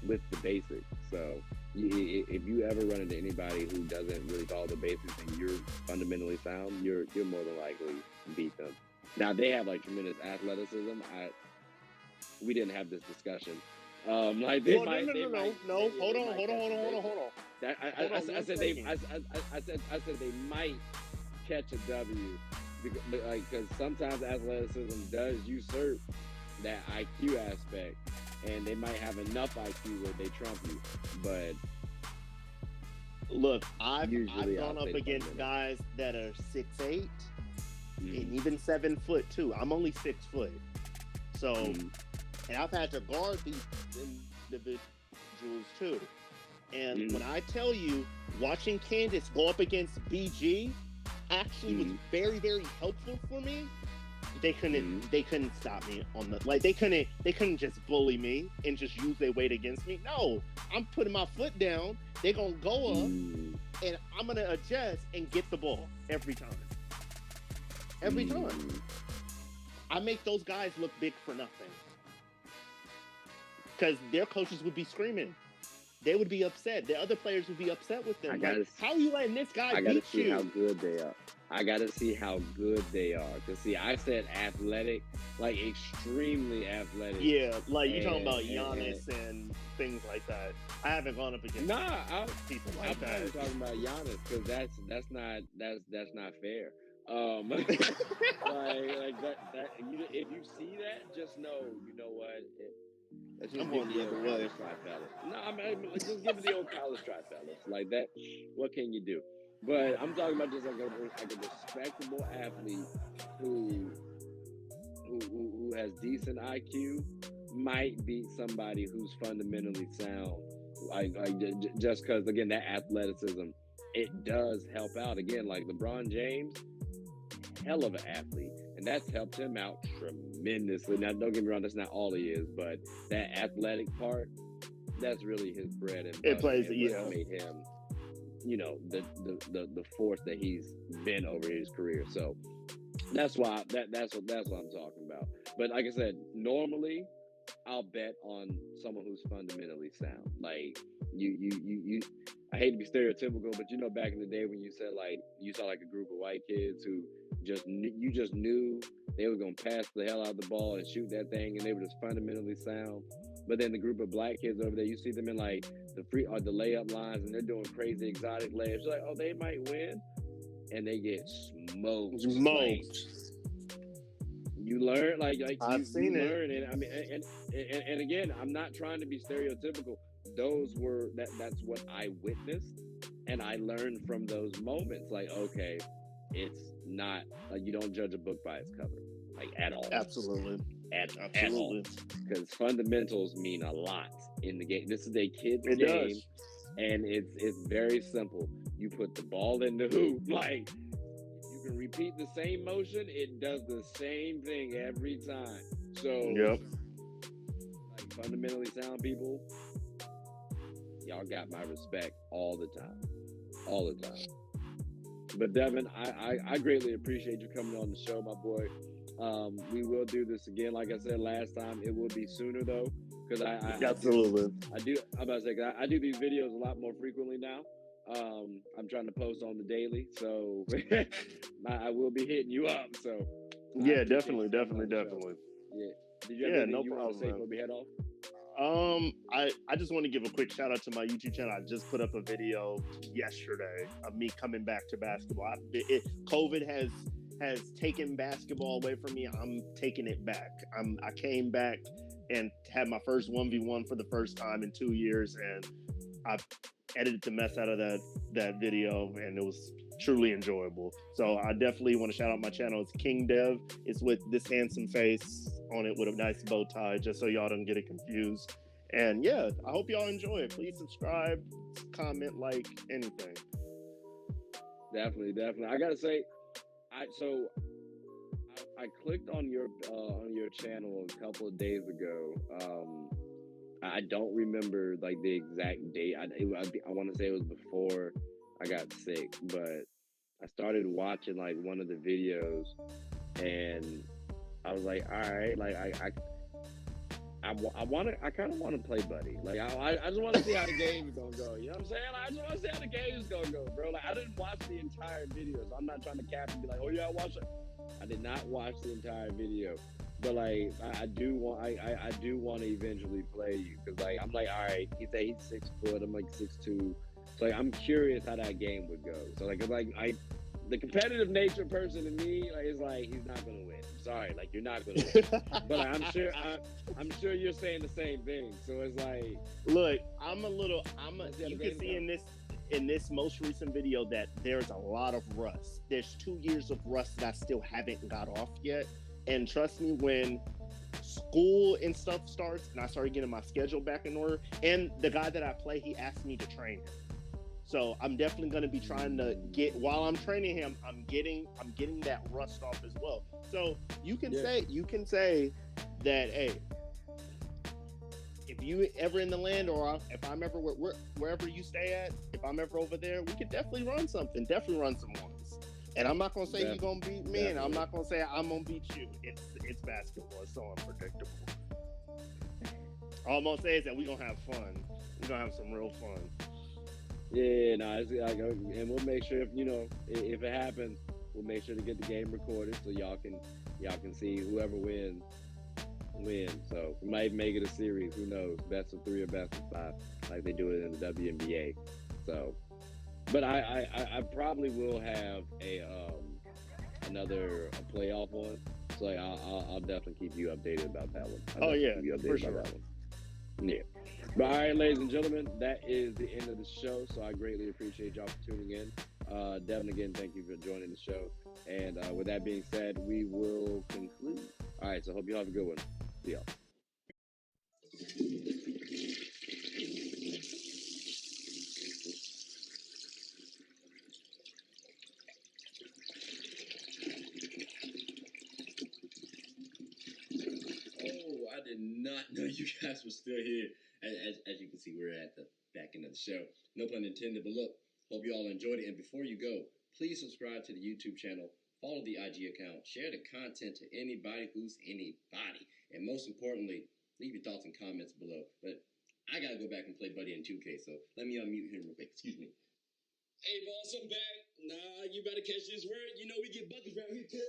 with the basics. So if you ever run into anybody who doesn't really follow the basics and you're fundamentally sound, you're more than likely beat them. Now they have like tremendous athleticism. We didn't have this discussion. Like they might. No. Hold on. I said they might catch a W, because sometimes athleticism does usurp that IQ aspect, and they might have enough IQ where they trump you. But look, I've gone up against guys that are 6'8", and even 7 foot too. I'm only 6 foot, so and I've had to guard these individuals too. And when I tell you, watching Candace go up against BG actually was very, very helpful for me. They couldn't stop me on the, like, they couldn't just bully me and just use their weight against me. No, I'm putting my foot down. They're gonna go up, and I'm gonna adjust and get the ball every time. Every time. I make those guys look big for nothing, because their coaches would be screaming. They would be upset. The other players would be upset with them. Like, how are you letting this guy beat you? I gotta see how good they are. I gotta see how good they are. Because, see, I said athletic, like extremely athletic. Yeah, like you're talking about Giannis and things like that. I haven't gone up against people like that. I'm talking about Giannis, because that's not fair. like that if you see that, just know, you know what? I'm going the other way. No, I mean, just give it the old college try, fellas. Like that, what can you do? But I'm talking about just like a respectable athlete who has decent IQ might beat somebody who's fundamentally sound. Like just because, again, that athleticism, it does help out. Again, like LeBron James, hell of an athlete, and that's helped him out tremendously. Now, don't get me wrong, that's not all he is, but that athletic part, that's really his bread and butter. It plays, what made him, the force that he's been over his career. So that's why that's what I'm talking about. But like I said, normally I'll bet on someone who's fundamentally sound. Like you I hate to be stereotypical, but back in the day when you said, like, you saw like a group of white kids who just knew they were gonna pass the hell out of the ball and shoot that thing, and they were just fundamentally sound. But then the group of black kids over there, you see them in like the layup lines, and they're doing crazy exotic layups. You're like, oh, they might win, and they get smoked. You learn, like I've seen it. Learn, and I mean, and again, I'm not trying to be stereotypical. That's what I witnessed, and I learned from those moments. Like, okay, it's not like, you don't judge a book by its cover, like, at all. Absolutely. at all. Because fundamentals mean a lot in the game. This is a kid's game, does. and it's very simple. You put the ball in the hoop, like you can repeat the same motion. It does the same thing every time. So, like fundamentally sound people, y'all got my respect all the time. But Devin, I greatly appreciate you coming on the show, my boy. We will do this again. Like I said last time, it will be sooner though, because I absolutely I do. I'm about to say I do these videos a lot more frequently now. I'm trying to post on the daily, so I will be hitting you up. So yeah, definitely. Yeah. Did you have anything you want to say before we head off? I just want to give a quick shout out to my YouTube channel. I just put up a video yesterday of me coming back to basketball. COVID has taken basketball away from me. I'm taking it back. I came back and had my first 1v1 for the first time in 2 years, and I edited the mess out of that video, and it was truly enjoyable. So I definitely want to shout out my channel. It's King Dev. It's with this handsome face on it with a nice bow tie, just so y'all don't get it confused. And yeah, I hope y'all enjoy it. Please subscribe, comment, like, anything. Definitely. I gotta say, I clicked on your channel a couple of days ago. I don't remember like the exact date. I want to say it was before I got sick, but I started watching like one of the videos, and I was like, all right, like I kind of want to play Buddy. Like I just want to see how the game is gonna go. You know what I'm saying? Like, I just want to see how the game is gonna go, bro. Like I didn't watch the entire video, so I'm not trying to cap and be like, oh yeah, I watched it. I did not watch the entire video, but like I do want to eventually play you, because like I'm like, all right, he's 6 foot, I'm like 6'2", so like I'm curious how that game would go. So like the competitive nature person in me is like, he's not gonna win. I'm sorry, like you're not gonna win. But like, I'm sure you're saying the same thing. So it's like, look, you can see in this most recent video that there's a lot of rust. There's 2 years of rust that I still haven't got off yet. And trust me, when school and stuff starts and I started getting my schedule back in order, and the guy that I play, he asked me to train him. So I'm definitely going to be trying to get, while I'm training him, I'm getting that rust off as well. So you can say that, hey, if you ever in the land, or if I'm ever wherever you stay at, if I'm ever over there, we could definitely run something. Definitely run some ones. And I'm not gonna say you're gonna beat me, and I'm not gonna say I'm gonna beat you. It's basketball. It's so unpredictable. All I'm gonna say is that we're gonna have fun. We're gonna have some real fun. Yeah, no, and we'll make sure if it happens, we'll make sure to get the game recorded so y'all can see whoever wins. So we might make it a series. Who knows? Best of 3 or best of 5, like they do it in the WNBA. So, but I probably will have another playoff one. So like, I'll definitely keep you updated about that one. For sure. Yeah. But all right, ladies and gentlemen, that is the end of the show. So I greatly appreciate y'all for tuning in. Devin, again, thank you for joining the show. And with that being said, we will conclude. All right, so hope you all have a good one. See y'all. Oh, I did not know you guys were still here. As you can see, we're at the back end of the show. No pun intended, but look, hope you all enjoyed it. And before you go, please subscribe to the YouTube channel, follow the IG account, share the content to anybody who's anybody. And most importantly, leave your thoughts and comments below. But I got to go back and play Buddy in 2K, so let me unmute him real quick. Excuse me. Hey, boss, I'm back. Nah, you better catch this word. You know we get buckets around here, kid.